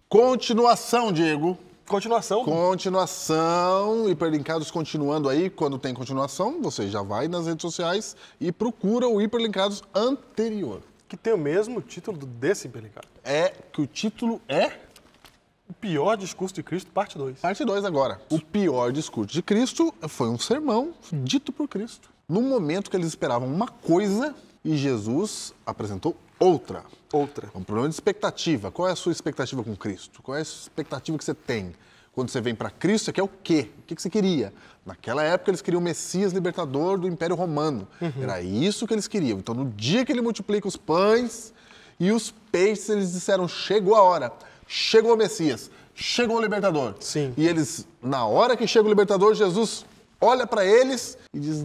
Continuação, Diego. Continuação? Continuação, Hiperlinkados continuando aí. Quando tem continuação, você já vai nas redes sociais e procura o Hiperlinkados anterior. Que tem o mesmo título desse Hiperlinkado. É que o título é... O pior discurso de Cristo, parte 2. Parte 2 agora. O pior discurso de Cristo foi um sermão dito por Cristo. No momento que eles esperavam uma coisa e Jesus apresentou outra. É um problema de expectativa. Qual é a sua expectativa com Cristo? Qual é a expectativa que você tem? Quando você vem para Cristo, você quer o quê? O que você queria? Naquela época, eles queriam o Messias libertador do Império Romano. Era isso que eles queriam. Então, no dia que ele multiplica os pães e os peixes, eles disseram, chegou a hora, chegou o Messias, chegou o libertador. Sim. E eles, na hora que chega o libertador, Jesus olha para eles e diz,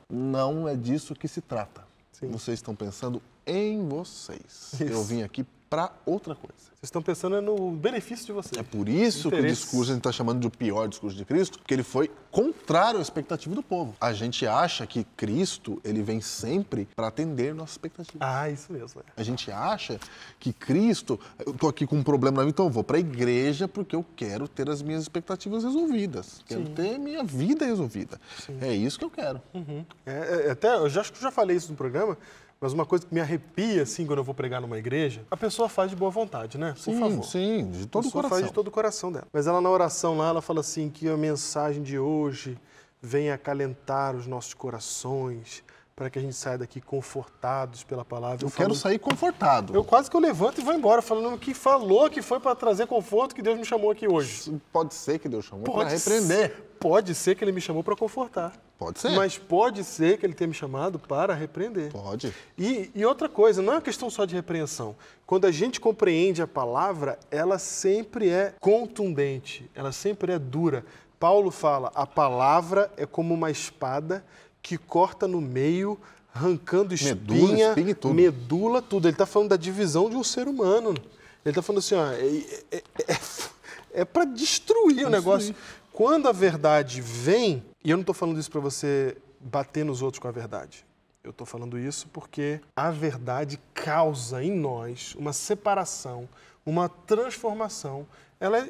não é disso que se trata. Sim. Vocês estão pensando em vocês. Isso. Eu vim aqui para outra coisa. Vocês estão pensando no benefício de vocês. É por isso que o discurso a gente está chamando de o pior discurso de Cristo, porque ele foi contrário à expectativa do povo. A gente acha que Cristo, ele vem sempre para atender nossas expectativas. Ah, isso mesmo. A gente acha que Cristo, eu estou aqui com um problema na vida, então eu vou para a igreja porque eu quero ter as minhas expectativas resolvidas. Quero ter minha vida resolvida. Sim. É isso que eu quero. Até, eu acho que eu já falei isso no programa, mas uma coisa que me arrepia, assim, quando eu vou pregar numa igreja, a pessoa faz de boa vontade, né? Por favor. Sim, de todo o coração. Faz de todo o coração dela. Mas ela, na oração lá, ela fala assim, que a mensagem de hoje venha acalentar os nossos corações, para que a gente saia daqui confortados pela palavra. Eu quero sair confortado. Eu quase que eu levanto e vou embora, falando que falou que foi para trazer conforto, que Deus me chamou aqui hoje. Pode ser que Deus chamou para repreender. Pode ser que Ele me chamou para confortar. Pode ser. Mas pode ser que Ele tenha me chamado para repreender. Pode. E outra coisa, não é uma questão só de repreensão. Quando a gente compreende a palavra, ela sempre é contundente, ela sempre é dura. Paulo fala, a palavra é como uma espada que corta no meio, arrancando espinha, medula tudo. Ele está falando da divisão de um ser humano. Ele está falando assim, ó, é para destruir o negócio. Quando a verdade vem, e eu não estou falando isso para você bater nos outros com a verdade. Eu estou falando isso porque a verdade causa em nós uma separação, uma transformação.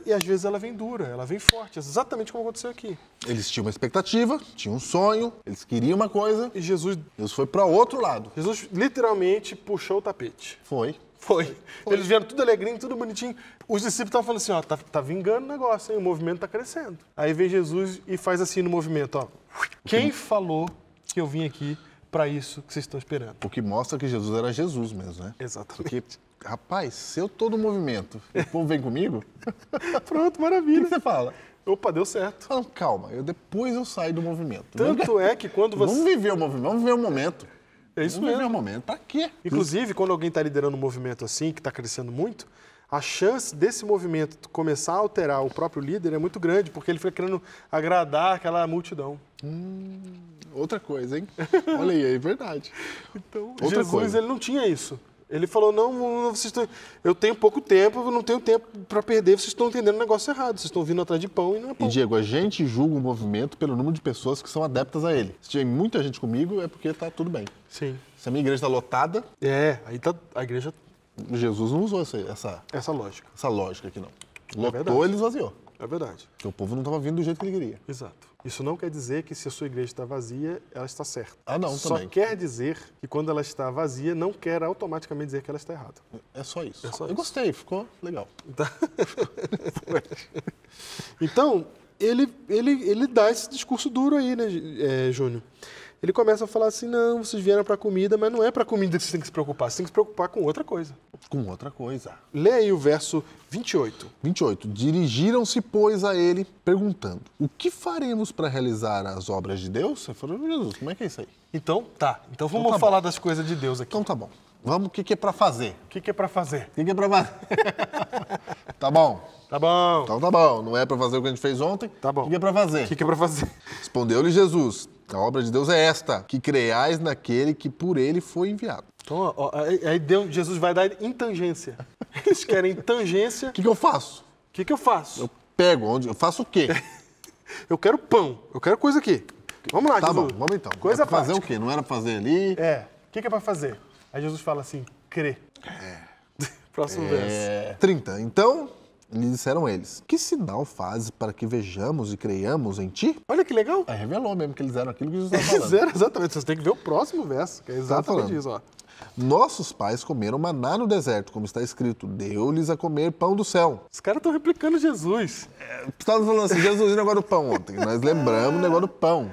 E às vezes ela vem dura, ela vem forte, exatamente como aconteceu aqui. Eles tinham uma expectativa, tinham um sonho, eles queriam uma coisa. E Jesus foi para outro lado. Jesus literalmente puxou o tapete. Foi. Eles vieram tudo alegrinho, tudo bonitinho. Os discípulos estavam falando assim, ó, tá vingando o negócio, hein? O movimento tá crescendo. Aí vem Jesus e faz assim no movimento, ó. Quem falou que eu vim aqui para isso que vocês estão esperando? O que mostra que Jesus era Jesus mesmo, né? Exatamente. Porque, rapaz, se eu tô no movimento, o povo vem comigo... Pronto, maravilha. O que você fala? Opa, deu certo. Fala, calma, depois eu saio do movimento. Tanto é que quando você... Vamos viver o movimento, vamos viver o momento. É isso mesmo. mesmo. Viver o momento, pra quê? Inclusive, quando alguém está liderando um movimento assim, que está crescendo muito, a chance desse movimento começar a alterar o próprio líder é muito grande, porque ele fica querendo agradar aquela multidão. Outra coisa, hein? Olha aí, é verdade. Então, Jesus, ele não tinha isso. Ele falou, não, vocês estão... Eu tenho pouco tempo, eu não tenho tempo para perder, vocês estão entendendo o negócio errado, vocês estão vindo atrás de pão e não é pão. E, Diego, a gente julga o movimento pelo número de pessoas que são adeptas a ele. Se tiver muita gente comigo, é porque tá tudo bem. Sim. Se a minha igreja está lotada... aí tá a igreja... Jesus não usou essa lógica. Essa lógica aqui, não. Lotou, ele esvaziou. É verdade. Porque o povo não estava vindo do jeito que ele queria. Exato. Isso não quer dizer que se a sua igreja está vazia, ela está certa. Ah, não, também. Só quer dizer que quando ela está vazia, não quer automaticamente dizer que ela está errada. É só isso. Eu gostei, ficou legal. Então, ele dá esse discurso duro aí, né, Júnior? Ele começa a falar assim, não, vocês vieram para comida, mas não é para comida que você tem que se preocupar, você tem que se preocupar com outra coisa. Com outra coisa. Lê aí o verso 28. 28. Dirigiram-se, pois, a ele, perguntando, o que faremos para realizar as obras de Deus? Você falou, Jesus, como é que é isso aí? Então vamos falar das coisas de Deus aqui. Então tá bom. Vamos, o que é para fazer? O que é para fazer? O que é para fazer? Tá bom. Tá bom. Então tá bom. Não é para fazer o que a gente fez ontem? Tá bom. O que é para fazer? O que é para fazer? Respondeu-lhe Jesus, a obra de Deus é esta, que creiais naquele que por ele foi enviado. Então, ó, aí Jesus vai dar em tangência. Eles querem tangência. O que eu faço? O que eu faço? Eu pego, eu faço o quê? Eu quero pão, eu quero coisa aqui. Vamos lá, Tá Jesus. bom, vamos então. Coisa é pra fazer prática. o quê? Não era pra fazer ali? O que é pra fazer? Aí Jesus fala assim, crê. Próximo verso. 30. Então, lhe disseram eles, que sinal fazes para que vejamos e creiamos em ti? Olha que legal. Aí revelou mesmo que eles eram aquilo que Jesus estava falando. Fizeram, exatamente. Você tem que ver o próximo verso, que é exatamente falando. isso, ó. Nossos pais comeram maná no deserto, como está escrito, deu-lhes a comer pão do céu. Os caras estão replicando Jesus. Estava falando assim, Jesus, e o negócio do pão ontem? Nós lembramos o negócio do pão.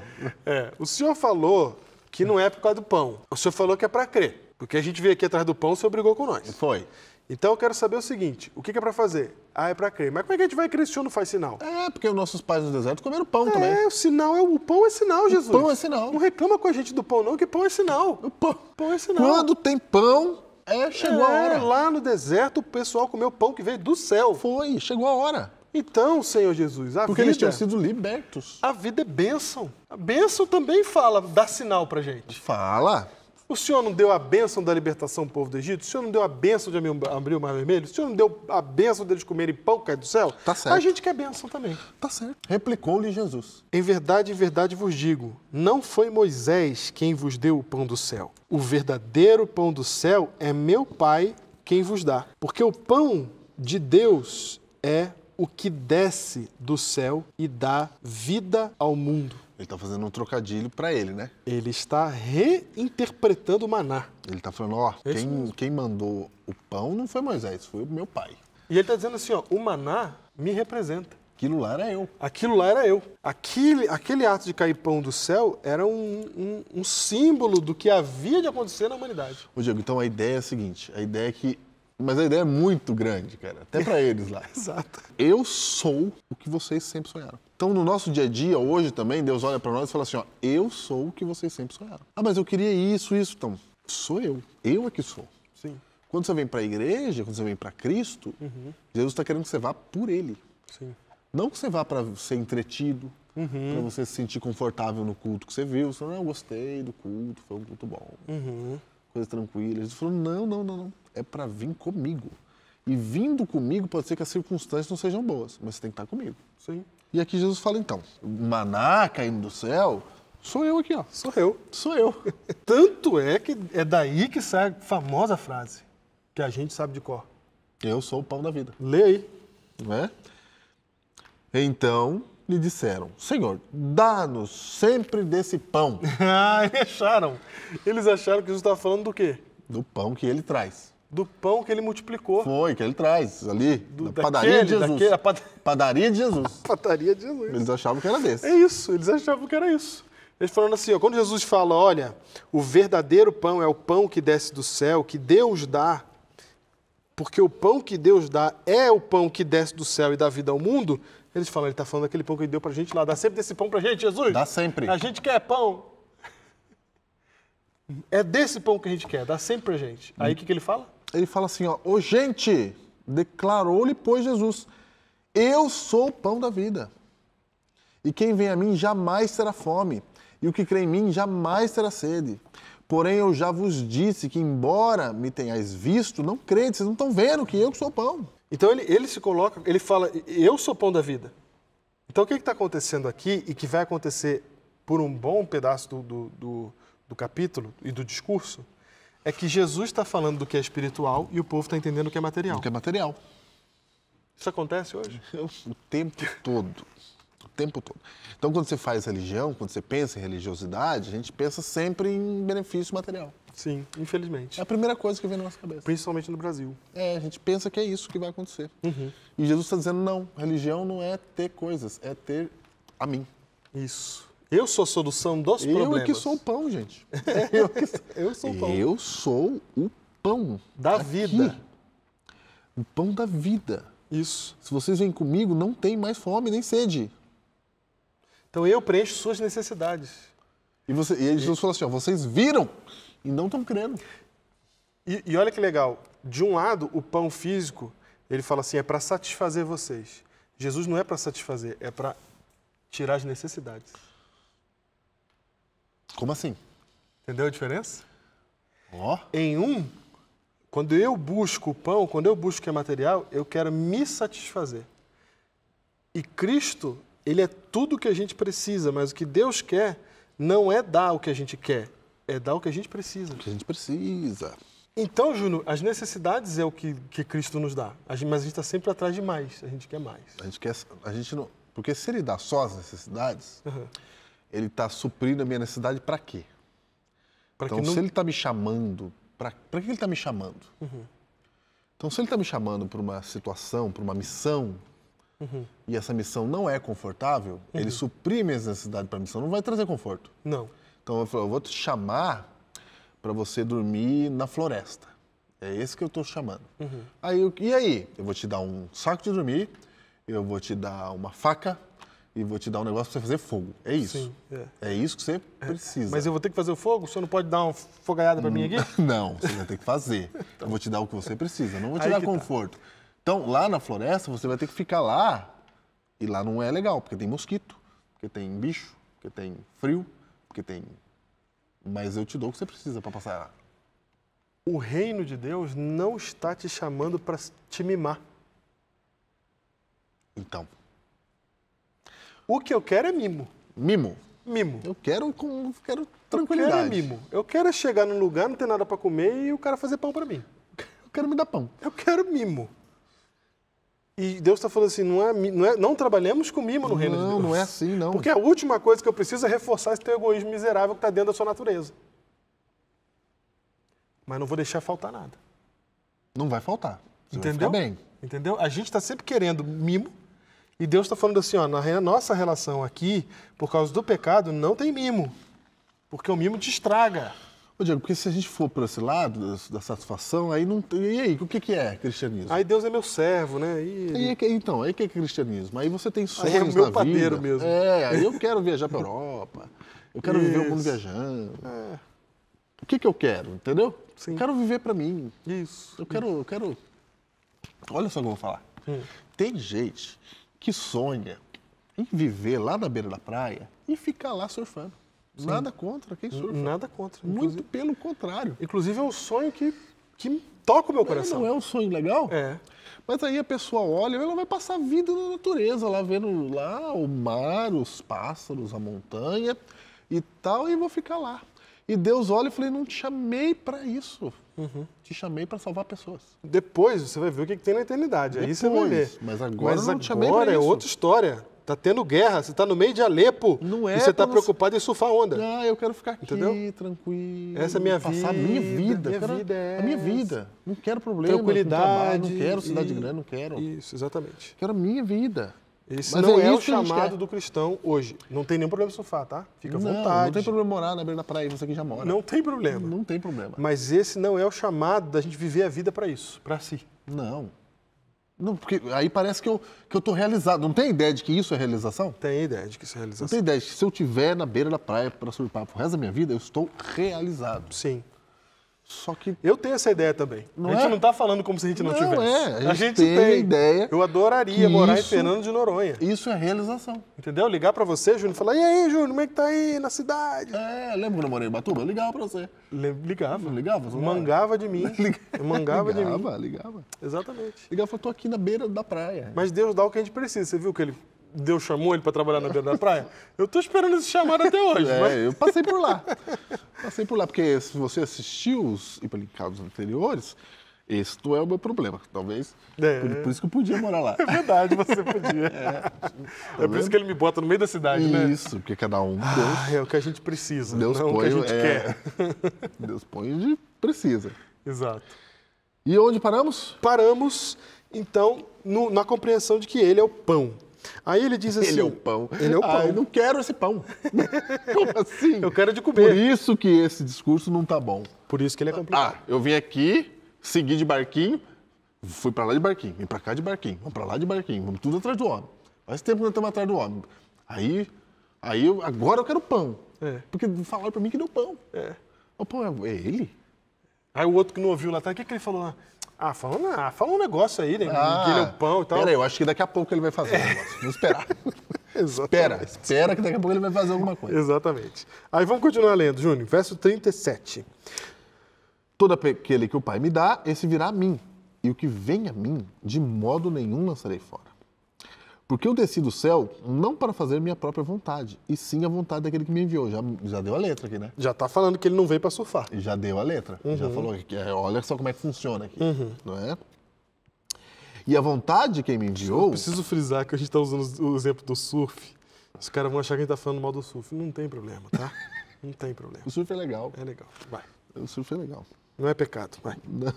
O senhor falou que não é por causa do pão. O senhor falou que é para crer. Porque a gente veio aqui atrás do pão, o senhor brigou com nós. Foi. Então eu quero saber o seguinte, o que é para fazer? É para crer. Mas como é que a gente vai crer se o senhor não faz sinal? Porque os nossos pais no deserto comeram pão também. O sinal o pão é sinal, Jesus. Pão é sinal. Não reclama com a gente do pão não, que pão é sinal. O pão. Pão é sinal. Quando tem pão, chegou a hora. Lá no deserto o pessoal comeu pão que veio do céu. Foi, chegou a hora. Então, Senhor Jesus, Porque eles tinham sido libertos. A vida é bênção. A bênção também dá sinal pra gente. Fala. O Senhor não deu a bênção da libertação do povo do Egito? O Senhor não deu a bênção de abrir o Mar Vermelho? O Senhor não deu a bênção deles comerem pão que cai do céu? Tá certo. A gente quer bênção também. Tá certo. Replicou-lhe Jesus. Em verdade vos digo, não foi Moisés quem vos deu o pão do céu. O verdadeiro pão do céu é meu Pai quem vos dá. Porque o pão de Deus é o que desce do céu e dá vida ao mundo. Ele está fazendo um trocadilho para ele, né? Ele está reinterpretando o maná. Ele está falando, quem mandou o pão não foi Moisés, foi o meu pai. E ele está dizendo assim, o maná me representa. Aquilo lá era eu. Aquilo lá era eu. Aquele ato de cair pão do céu era um símbolo do que havia de acontecer na humanidade. Ô Diego, então a ideia é a seguinte, mas a ideia é muito grande, cara, até para eles lá. Exato. Eu sou o que vocês sempre sonharam. Então, no nosso dia a dia, hoje também, Deus olha para nós e fala assim, eu sou o que vocês sempre sonharam. Mas eu queria isso. Então, sou eu. Eu é que sou. Sim. Quando você vem para a igreja, quando você vem para Cristo, Jesus está querendo que você vá por Ele. Sim. Não que você vá para ser entretido, para você se sentir confortável no culto que você viu. Você eu gostei do culto, foi um culto bom. Coisa tranquila. Jesus falou, não. É para vir comigo. E vindo comigo, pode ser que as circunstâncias não sejam boas, mas você tem que estar comigo. Sim. E aqui Jesus fala, então, maná caindo do céu, sou eu aqui, ó. Sou eu. Sou eu. Tanto é que é daí que sai a famosa frase, que a gente sabe de cor. Eu sou o pão da vida. Lê aí. Não é? Então lhe disseram, Senhor, dá-nos sempre desse pão. Eles acharam que Jesus estava falando do quê? Do pão que ele traz. Do pão que ele multiplicou. Foi, que ele traz ali, da padaria de Jesus. Padaria de Jesus. Padaria de Jesus. Eles achavam que era desse. É isso, eles achavam que era isso. Eles falando assim, quando Jesus fala, olha, o verdadeiro pão é o pão que desce do céu, que Deus dá, porque o pão que Deus dá é o pão que desce do céu e dá vida ao mundo, eles falam, ele está falando daquele pão que ele deu pra gente lá, dá sempre desse pão pra gente, Jesus. Dá sempre. A gente quer pão. É desse pão que a gente quer, dá sempre pra gente. Aí o que ele fala? Ele fala assim, gente, declarou-lhe, pois, Jesus, eu sou o pão da vida. E quem vem a mim jamais terá fome, e o que crê em mim jamais terá sede. Porém, eu já vos disse que, embora me tenhais visto, não crede, vocês não estão vendo que eu que sou o pão. Então ele se coloca, ele fala, eu sou o pão da vida. Então o que está acontecendo aqui, e que vai acontecer por um bom pedaço do capítulo e do discurso, é que Jesus está falando do que é espiritual e o povo está entendendo o que é material. O que é material. Isso acontece hoje? O tempo todo. O tempo todo. Então, quando você faz religião, quando você pensa em religiosidade, a gente pensa sempre em benefício material. Sim, infelizmente. É a primeira coisa que vem na nossa cabeça. Principalmente no Brasil. A gente pensa que é isso que vai acontecer. E Jesus está dizendo, não, religião não é ter coisas, é ter a mim. Isso. Eu sou a solução dos problemas. Eu é que sou o pão, gente. Eu sou o pão. Eu sou o pão. Da vida. O pão da vida. Isso. Se vocês vêm comigo, não tem mais fome nem sede. Então eu preencho suas necessidades. E Jesus falou assim, vocês viram e não estão crendo. E olha que legal. De um lado, o pão físico, ele fala assim, é para satisfazer vocês. Jesus não é para satisfazer, é para tirar as necessidades. Como assim? Entendeu a diferença? Em um, quando eu busco o pão, quando eu busco o que é material, eu quero me satisfazer. E Cristo, ele é tudo o que a gente precisa, mas o que Deus quer não é dar o que a gente quer, é dar o que a gente precisa. O que a gente precisa. Então, Júnior, as necessidades é o que Cristo nos dá, mas a gente está sempre atrás de mais, a gente quer mais. A gente não, porque se ele dá só as necessidades, ele está suprindo a minha necessidade para quê? Então, se ele está me chamando, para que ele está me chamando? Então, se ele está me chamando para uma situação, para uma missão, e essa missão não é confortável, ele suprir minhas necessidades para a missão, não vai trazer conforto. Não. Então, eu vou te chamar para você dormir na floresta. É esse que eu estou chamando. E aí? Eu vou te dar um saco de dormir, eu vou te dar uma faca e vou te dar um negócio para você fazer fogo. É isso. Sim, é isso que você precisa. Mas eu vou ter que fazer o fogo? O senhor não pode dar uma fogaiada para mim aqui? Não, você vai ter que fazer. Eu vou te dar o que você precisa, não vou te dar conforto. Então, lá na floresta, você vai ter que ficar lá, e lá não é legal, porque tem mosquito, porque tem bicho, porque tem frio, porque tem... Mas eu te dou o que você precisa para passar lá. O reino de Deus não está te chamando para te mimar. Então. O que eu quero é mimo. Mimo? Mimo. Eu quero tranquilidade. Eu quero mimo. Eu quero chegar num lugar, não ter nada para comer e o cara fazer pão para mim. Eu quero me dar pão. Eu quero mimo. E Deus está falando assim, não trabalhemos com mimo no reino de Deus. Não é assim, não. Porque a última coisa que eu preciso é reforçar esse teu egoísmo miserável que está dentro da sua natureza. Mas não vou deixar faltar nada. Não vai faltar. Você entendeu? vai ficar bem. Entendeu? A gente está sempre querendo mimo e Deus está falando assim, ó, na nossa relação aqui, por causa do pecado, não tem mimo. Porque o mimo te estraga. Ô, Diego, porque se a gente for por esse lado da satisfação, aí não. E aí, o que é cristianismo? Aí Deus é meu servo, né? Aí que é cristianismo. Aí você tem sonhos aí é o meu na padeiro vida. mesmo. Aí eu quero viajar para Europa. Eu quero viver o mundo viajando. O que eu quero, entendeu? Sim. Eu quero viver para mim. Isso. Eu quero. Olha só o que eu vou falar. Tem gente que sonha em viver lá na beira da praia e ficar lá surfando. Sim. Nada contra quem surfa. Nada contra. Muito pelo contrário. Inclusive é um sonho que toca o meu coração. Não é um sonho legal? É. Mas aí a pessoa olha, ela vai passar a vida na natureza, lá vendo lá o mar, os pássaros, a montanha e tal, e vou ficar lá. E Deus olha e falei, não te chamei para isso. Te chamei para salvar pessoas. Depois você vai ver o que tem na eternidade. Aí você vai ver. Mas agora não te chamei para isso. É outra história. Tá tendo guerra, você está no meio de Alepo e você está preocupado em surfar onda. Não, eu quero ficar aqui, entendeu? Tranquilo. Essa é a minha vida. Passar a minha vida. A minha vida. Não quero problema. Tranquilidade. Não quero cidade grande, não quero. Isso, exatamente. Quero a minha vida. Esse não é o chamado do cristão hoje. Não tem nenhum problema surfar, tá? Fica à vontade. Não tem problema morar na beira da praia, você que já mora. Não tem problema. Não tem problema. Mas esse não é o chamado da gente viver a vida para isso, para si. Não, porque aí parece que eu estou realizado. Não tem ideia de que isso é realização? Tem ideia de que isso é realização. Não tem ideia de que se eu estiver na beira da praia para surfar pro resto da minha vida, eu estou realizado. Sim. Só que... Eu tenho essa ideia também. A gente não está falando como se a gente não tivesse. A gente tem ideia. Eu adoraria morar em Fernando de Noronha. Isso é realização. Entendeu? Ligar para você, Júnior, e falar, e aí, Júnior, como é que tá aí na cidade? Lembra quando eu morei em Batuba? Eu ligava para você. Ligava. Ligava? Mangava de mim. Mangava de mim. Ligava. Exatamente. Ligava, eu tô aqui na beira da praia. Mas Deus dá o que a gente precisa. Você viu que Deus chamou ele para trabalhar na beira da praia? Eu tô esperando esse chamado até hoje. Eu passei por lá. Porque se você assistiu os implicados anteriores, esse não é o meu problema. Talvez. Por isso que eu podia morar lá. É verdade, você podia. É por isso que ele me bota no meio da cidade, né? Isso, porque cada um... é o que a gente precisa, Deus não põe, o que a gente quer. Deus põe onde precisa. Exato. E onde paramos? Paramos, então, na compreensão de que ele é o pão. Aí ele diz assim... Ele é o pão. Ele é o pão. Eu não quero esse pão. Como assim? Eu quero de comer. Por isso que esse discurso não tá bom. Por isso que ele é complicado. Eu vim aqui, segui de barquinho, fui pra lá de barquinho, vim pra cá de barquinho, vamos pra lá de barquinho, vamos tudo atrás do homem. Faz tempo que nós estamos atrás do homem. Agora eu quero pão. Porque falaram pra mim que deu pão. O pão é ele? Aí o outro que não ouviu lá atrás, o que ele falou lá? Fala um negócio aí, né? Que ele é o pão e tal. Peraí, eu acho que daqui a pouco ele vai fazer um negócio. Vamos esperar. Espera que daqui a pouco ele vai fazer alguma coisa. Exatamente. Aí vamos continuar lendo, Júnior. Verso 37. todo aquele que o Pai me dá, esse virá a mim. E o que vem a mim, de modo nenhum lançarei fora. Porque eu desci do céu não para fazer minha própria vontade, e sim a vontade daquele que me enviou. Já deu a letra aqui, né? Já está falando que ele não veio para surfar. Já deu a letra. Já falou que olha só como é que funciona aqui. Não é? E a vontade de quem me enviou... Eu preciso frisar que a gente está usando o exemplo do surf. Os caras vão achar que a gente está falando mal do surf. Não tem problema, tá? Não tem problema. O surf é legal. É legal. Vai. O surf é legal. Não é pecado. Vai. Não.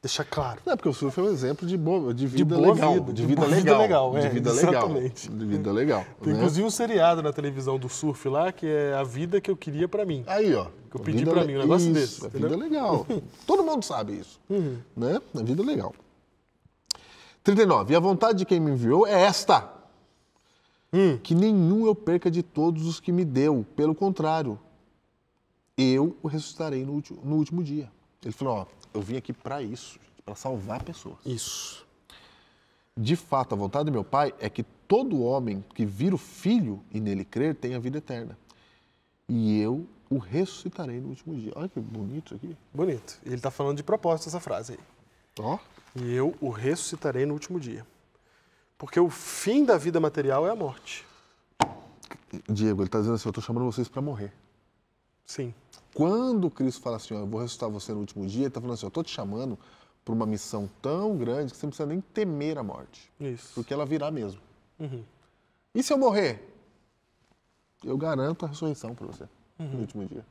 Deixa claro. Não, porque o surf é um exemplo de vida boa legal. vida. De vida boa legal. Vida legal. De vida legal. Exatamente. De vida legal. Tem inclusive um seriado na televisão do surf lá, que é A Vida que eu queria pra mim. Aí, ó. Que eu pedi pra mim, um negócio desse. A vida legal. Todo mundo sabe isso. Né? A vida legal. 39. E a vontade de quem me enviou é esta. Que nenhum eu perca de todos os que me deu. Pelo contrário, eu o ressuscitarei no último dia. Ele falou, ó, eu vim aqui para isso, para salvar pessoas. Isso. De fato, a vontade do meu Pai é que todo homem que vira o Filho e nele crer tenha vida eterna. E eu o ressuscitarei no último dia. Olha que bonito isso aqui. Bonito. Ele está falando de propósito essa frase aí. Ó. E eu o ressuscitarei no último dia. Porque o fim da vida material é a morte. Diego, ele está dizendo assim, eu estou chamando vocês para morrer. Sim. Quando Cristo fala assim, ó, eu vou ressuscitar você no último dia, ele está falando assim, eu estou te chamando para uma missão tão grande que você não precisa nem temer a morte. Isso. Porque ela virá mesmo. E se eu morrer? Eu garanto a ressurreição para você no último dia.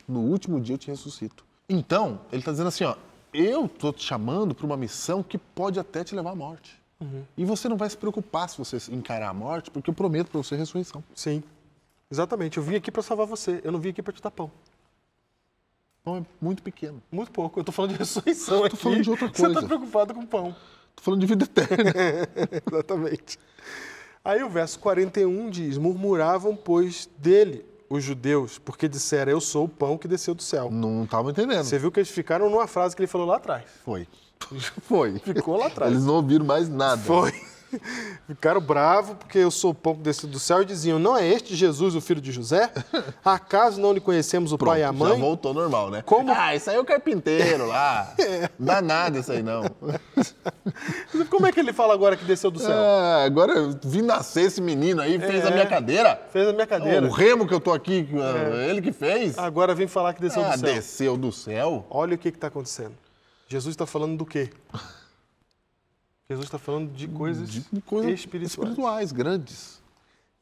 No último dia eu te ressuscito. Então, ele está dizendo assim, ó, eu estou te chamando para uma missão que pode até te levar à morte. E você não vai se preocupar se você encarar a morte, porque eu prometo para você a ressurreição. Sim. Exatamente. Eu vim aqui para salvar você. Eu não vim aqui para te dar pão. Pão é muito pequeno. Muito pouco. Eu estou falando de ressurreição aqui. Estou falando de outra coisa. Você está preocupado com pão. Estou falando de vida eterna. Exatamente. Aí o verso 41 diz, murmuravam, pois, dele, os judeus, porque disseram, eu sou o pão que desceu do céu. Não estava entendendo. Você viu que eles ficaram numa frase que ele falou lá atrás. Foi. Foi. Ficou lá atrás. Eles não ouviram mais nada. Foi. Ficaram bravos porque eu sou o pão que desceu do céu e diziam, não é este Jesus, o filho de José? Acaso não lhe conhecemos o pai e a mãe? Já voltou normal, né? Como? Ah, isso aí é o carpinteiro lá. Não dá nada isso aí, não. Como é que ele fala agora que desceu do céu? Agora eu vi nascer esse menino aí, fez a minha cadeira. Fez a minha cadeira. O remo que eu tô aqui, ele que fez. Agora vem falar que desceu do céu. Desceu do céu? Olha o que está acontecendo. Jesus está falando do quê? Jesus está falando de coisas espirituais, grandes.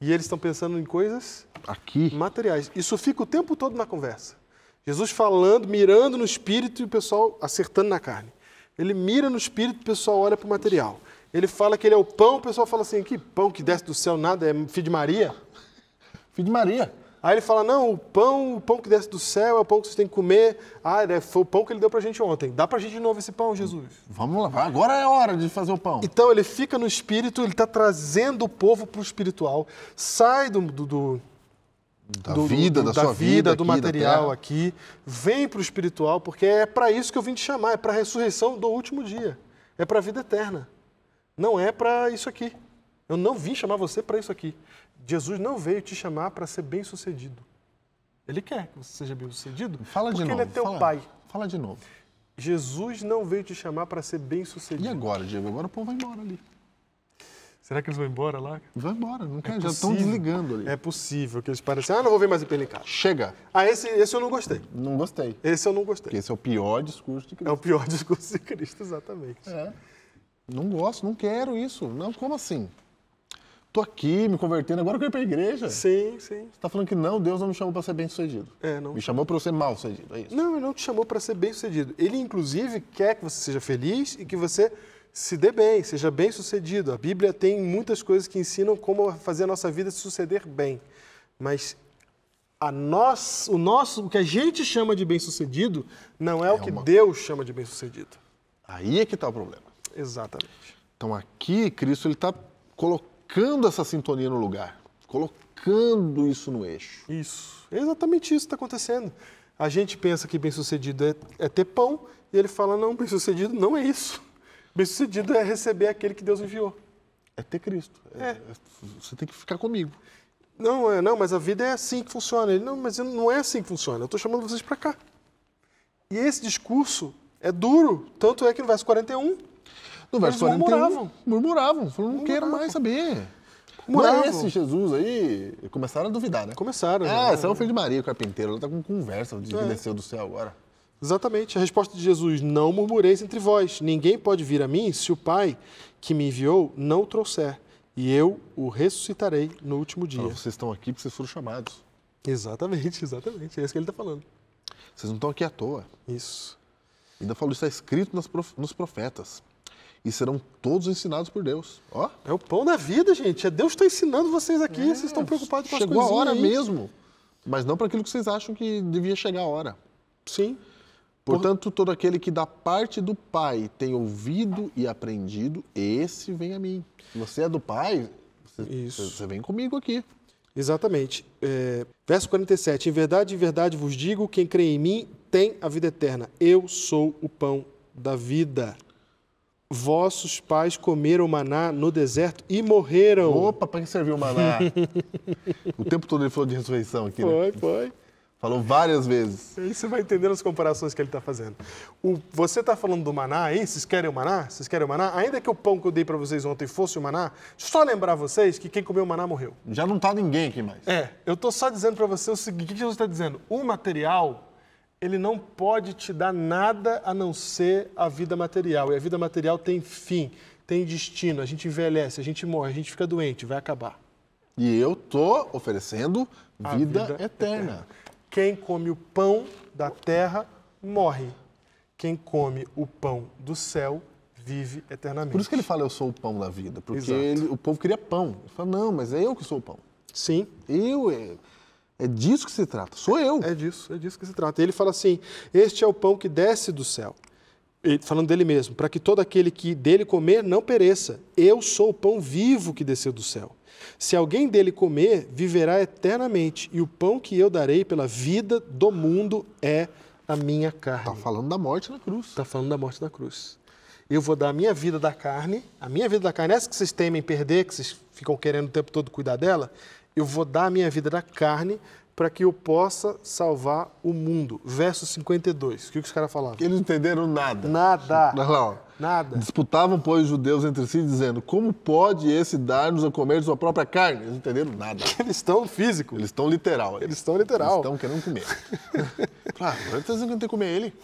E eles estão pensando em coisas aqui materiais. Isso fica o tempo todo na conversa. Jesus falando, mirando no espírito e o pessoal acertando na carne. Ele mira no espírito e o pessoal olha para o material. Ele fala que ele é o pão, o pessoal fala assim, que pão que desce do céu, nada, é filho de Maria? Filho de Maria. Aí ele fala, não, o pão que desce do céu é o pão que vocês têm que comer. Foi o pão que ele deu pra gente ontem. Dá pra gente de novo esse pão, Jesus? Vamos lá, agora é hora de fazer o pão. Então ele fica no espírito, ele está trazendo o povo pro espiritual. Sai da sua vida, do material aqui, vem pro espiritual, porque é para isso que eu vim te chamar, é para a ressurreição do último dia. É para a vida eterna. Não é para isso aqui. Eu não vim chamar você para isso aqui. Jesus não veio te chamar para ser bem-sucedido. Ele quer que você seja bem-sucedido porque ele é teu pai. Fala de novo. Jesus não veio te chamar para ser bem-sucedido. E agora, Diego? Agora o povo vai embora ali. Será que eles vão embora lá? Vai embora, não quer, já estão desligando ali. É possível que eles parecem, não vou ver mais em Penicado. Chega. Esse eu não gostei. Não gostei. Esse eu não gostei. Porque esse é o pior discurso de Cristo. É o pior discurso de Cristo, exatamente. Não gosto, não quero isso. Não, como assim? Tô aqui me convertendo, agora eu quero ir para a igreja. Sim. Você está falando que não, Deus não me chamou para ser bem-sucedido. Não. Me chamou para eu ser mal-sucedido, é isso? Não, ele não te chamou para ser bem-sucedido. Ele, inclusive, quer que você seja feliz e que você se dê bem, seja bem-sucedido. A Bíblia tem muitas coisas que ensinam como fazer a nossa vida suceder bem. Mas o que a gente chama de bem-sucedido não é o que Deus chama de bem-sucedido. Aí é que está o problema. Exatamente. Então aqui, Cristo está colocando essa sintonia no lugar, colocando isso no eixo. Isso, é exatamente isso que está acontecendo. A gente pensa que bem-sucedido é ter pão, e ele fala, não, bem-sucedido não é isso. Bem-sucedido é receber aquele que Deus enviou. É ter Cristo. Você tem que ficar comigo. Não, mas a vida é assim que funciona. Ele, não, mas não é assim que funciona. Eu estou chamando vocês para cá. E esse discurso é duro, tanto é que no verso 41, no verso 41, murmuravam, falaram, não quero mais saber. Não é esse Jesus aí? Começaram a duvidar, né? Começaram. Esse é o filho de Maria, o carpinteiro, ela está com conversa de que desceu do céu agora. Exatamente. A resposta de Jesus, não murmureis entre vós. Ninguém pode vir a mim se o Pai que me enviou não o trouxer. E eu o ressuscitarei no último dia. Vocês estão aqui porque vocês foram chamados. Exatamente. É isso que ele está falando. Vocês não estão aqui à toa. Isso. Ainda falou, isso está escrito nos profetas. E serão todos ensinados por Deus. Ó. É o pão da vida, gente. Deus está ensinando vocês aqui. Vocês estão preocupados com as coisinhas. Chegou a hora aí. mesmo. Mas não para aquilo que vocês acham que devia chegar a hora. Sim. Portanto, todo aquele que da parte do Pai tem ouvido e aprendido, esse vem a mim. Se você é do Pai, você vem comigo aqui. Exatamente. Verso 47. Em verdade vos digo, quem crê em mim tem a vida eterna. Eu sou o pão da vida. Vossos pais comeram maná no deserto e morreram. Opa, para que serviu o maná? O tempo todo ele falou de ressurreição aqui, né? Foi. Falou várias vezes. Aí você vai entendendo as comparações que ele está fazendo. Você está falando do maná aí? Vocês querem o maná? Ainda que o pão que eu dei para vocês ontem fosse o maná, só lembrar vocês que quem comeu o maná morreu. Já não está ninguém aqui mais. Eu estou só dizendo para você o seguinte, o que Jesus está dizendo? O material, ele não pode te dar nada a não ser a vida material. E a vida material tem fim, tem destino. A gente envelhece, a gente morre, a gente fica doente, vai acabar. E eu estou oferecendo vida eterna. Quem come o pão da terra morre. Quem come o pão do céu vive eternamente. Por isso que ele fala, eu sou o pão da vida. Porque o povo queria pão. Ele fala, não, mas é eu que sou o pão. Sim. É disso que se trata, sou eu. É disso que se trata. Ele fala assim, este é o pão que desce do céu. Ele, falando dele mesmo, para que todo aquele que dele comer não pereça. Eu sou o pão vivo que desceu do céu. Se alguém dele comer, viverá eternamente, e o pão que eu darei pela vida do mundo é a minha carne. Está falando da morte na cruz. Está falando da morte na cruz. Eu vou dar a minha vida da carne, essa que vocês temem perder, que vocês ficam querendo o tempo todo cuidar dela, eu vou dar a minha vida da carne para que eu possa salvar o mundo. Verso 52. O que os caras falavam? Eles não entenderam nada. Nada. Disputavam, pois, os judeus entre si, dizendo, como pode esse dar-nos a comer de sua própria carne? Eles não entenderam nada. Eles estão físico. Eles estão literal. Eles estão querendo comer. Claro, agora está dizendo que não tem que comer ele.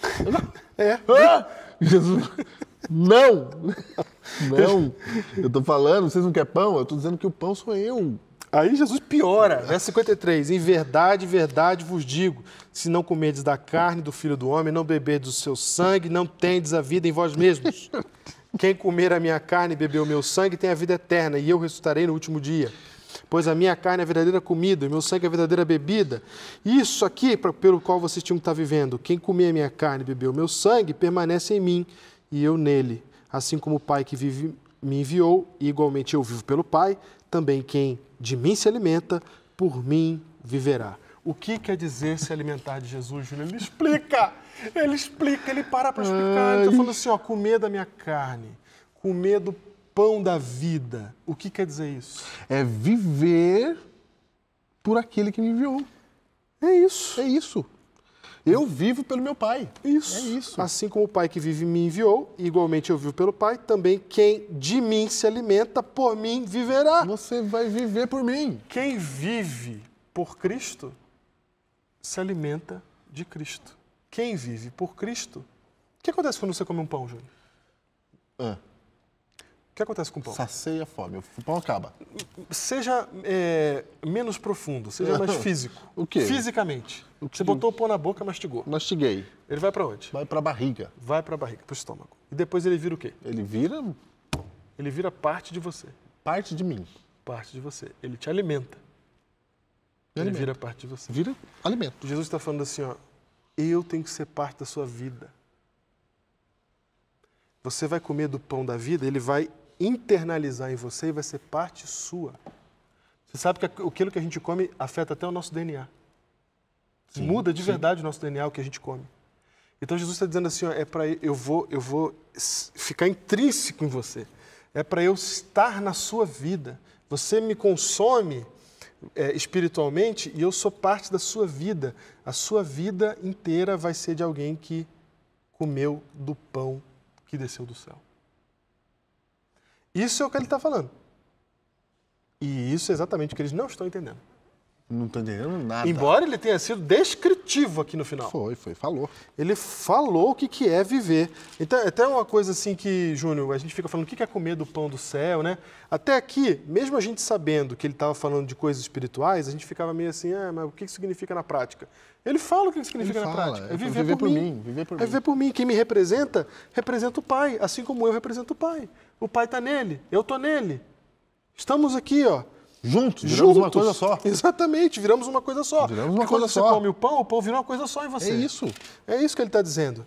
Jesus, não. Eu estou falando, vocês não querem pão? Eu estou dizendo que o pão sou eu. Aí Jesus piora, verso 53, em verdade vos digo, se não comerdes da carne do Filho do Homem, não beberdes do seu sangue, não tendes a vida em vós mesmos. Quem comer a minha carne e beber o meu sangue tem a vida eterna, e eu ressuscitarei no último dia. Pois a minha carne é a verdadeira comida, e o meu sangue é a verdadeira bebida. Isso aqui, pelo qual vocês tinham que estar vivendo, quem comer a minha carne e beber o meu sangue, permanece em mim, e eu nele. Assim como o Pai que vive me enviou, e igualmente eu vivo pelo Pai, também quem de mim se alimenta, por mim viverá. O que quer dizer se alimentar de Jesus, Júlio? Ele explica, ele para explicar. Ele está falando assim, comer da minha carne, comer do pão da vida. O que quer dizer isso? É viver por aquele que me enviou. É isso. Eu vivo pelo meu Pai. Isso. É isso. Assim como o Pai que vive me enviou, igualmente eu vivo pelo Pai, também quem de mim se alimenta, por mim viverá. Você vai viver por mim. Quem vive por Cristo, se alimenta de Cristo. Quem vive por Cristo... O que acontece quando você come um pão, Júnior? O que acontece com o pão? Sacia a fome. O pão acaba. Seja menos profundo, seja mais físico. O quê? Fisicamente. Você botou o pão na boca, mastigou. Mastiguei. Ele vai para onde? Vai para a barriga. Vai para a barriga, para o estômago. E depois ele vira o quê? Ele vira... Ele vira parte de você. Parte de mim. Parte de você. Ele te alimenta. Ele vira parte de você. Vira alimento. Jesus está falando assim, eu tenho que ser parte da sua vida. Você vai comer do pão da vida, ele vai internalizar em você e vai ser parte sua. Você sabe que aquilo que a gente come afeta até o nosso DNA. Sim, muda de verdade o nosso DNA, o que a gente come. Então Jesus está dizendo assim, eu vou ficar intrínseco em você. É para eu estar na sua vida. Você me consome, espiritualmente e eu sou parte da sua vida. A sua vida inteira vai ser de alguém que comeu do pão que desceu do céu. Isso é o que ele está falando. E isso é exatamente o que eles não estão entendendo. Não estou entendendo nada. Embora ele tenha sido descritivo aqui no final. Falou. Ele falou o que é viver. Então, até uma coisa assim que, Júnior, a gente fica falando o que é comer do pão do céu, né? Até aqui, mesmo a gente sabendo que ele estava falando de coisas espirituais, a gente ficava meio assim, mas o que isso significa na prática? Ele fala o que significa na prática. É viver por mim. É viver por mim. Quem me representa, representa o Pai, assim como eu represento o Pai. O Pai está nele, eu estou nele. Estamos aqui, ó. Juntos, viramos uma coisa só. Exatamente, viramos uma coisa só. Viramos uma Porque coisa quando você come o pão vira uma coisa só em você. É isso. É isso que ele está dizendo.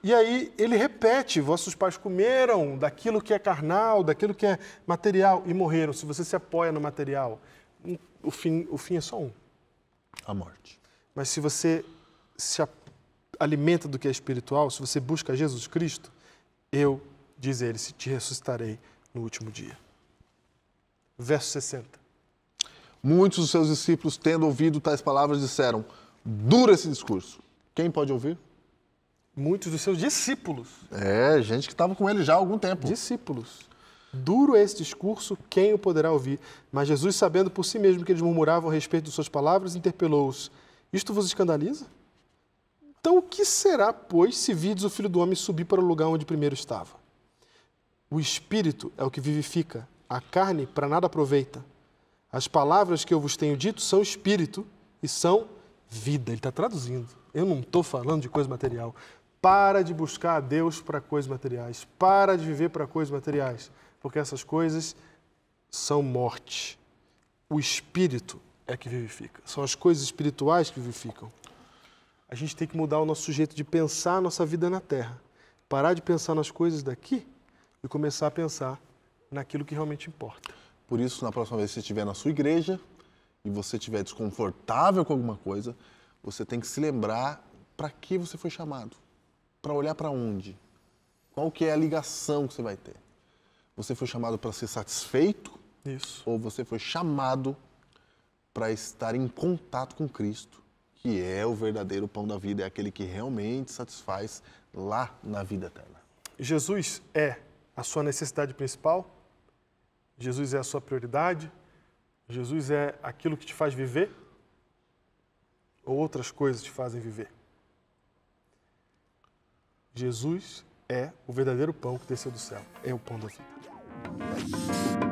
E aí ele repete, vossos pais comeram daquilo que é carnal, daquilo que é material e morreram. Se você se apoia no material, o fim é só um. A morte. Mas se você se alimenta do que é espiritual, se você busca Jesus Cristo, eu, diz ele, te ressuscitarei no último dia. Verso 60. Muitos dos seus discípulos, tendo ouvido tais palavras, disseram, dura esse discurso. Quem pode ouvir? Muitos dos seus discípulos. Gente que estava com ele já há algum tempo. Discípulos. Duro é esse discurso, quem o poderá ouvir? Mas Jesus, sabendo por si mesmo que eles murmuravam a respeito de suas palavras, interpelou-os. Isto vos escandaliza? Então o que será, pois, se vides o Filho do Homem subir para o lugar onde primeiro estava? O Espírito é o que vivifica, a carne para nada aproveita. As palavras que eu vos tenho dito são espírito e são vida. Ele está traduzindo. Eu não estou falando de coisa material. Para de buscar a Deus para coisas materiais. Para de viver para coisas materiais. Porque essas coisas são morte. O espírito é que vivifica. São as coisas espirituais que vivificam. A gente tem que mudar o nosso jeito de pensar a nossa vida na Terra. Parar de pensar nas coisas daqui e começar a pensar naquilo que realmente importa. Por isso, na próxima vez que você estiver na sua igreja e você estiver desconfortável com alguma coisa, você tem que se lembrar para que você foi chamado. Para olhar para onde? Qual que é a ligação que você vai ter? Você foi chamado para ser satisfeito? Isso. Ou você foi chamado para estar em contato com Cristo, que é o verdadeiro pão da vida, é aquele que realmente satisfaz lá na vida eterna. Jesus é a sua necessidade principal? Jesus é a sua prioridade? Jesus é aquilo que te faz viver? Ou outras coisas te fazem viver? Jesus é o verdadeiro pão que desceu do céu. É o pão da vida.